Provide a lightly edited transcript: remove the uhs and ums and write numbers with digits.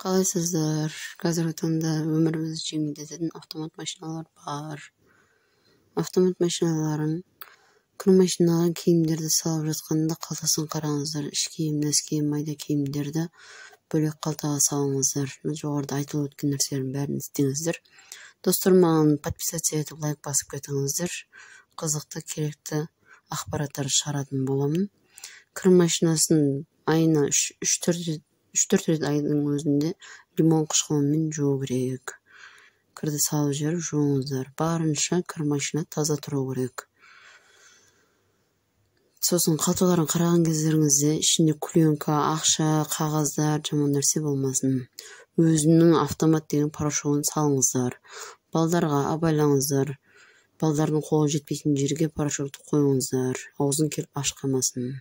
Қалайсыздар? Қазіргі таңда өмірімізді жеңілдететін автомат машиналар бар. Автомат машиналарын, күн машиналарын киімдерді салып жатқанда қалтасын қараңыздар. Іш киім, нәс киім, майда киімдерді бөлек қалтаға салыңыздар. Жоғарыда айтылып өткен нәрселердің бәрін істеңіздер. Достар, маған подписаться етіп, лайк басып кетіңіздер. Қызықты, керекті ақпараттар шығаратын боламын. Кір машинасын айына 3-4 рет айдың өзінде лимон қышқылымен жуу керек. Кірді салып жіберіп жуыңыздар. Барынша кір машина таза тұру керек. Сосын қалталарын қараған кездеріңізде ішінде пленка, ақша, қағаздар, жаман нәрсе болмасын. Өзінің автомат деген порошогын салыңыздар. Балдарға абайлаңыздар. Балдардың қолы жетпейтін жерге порошокты қойыңыздар. Аузын келіп аш қалмасын.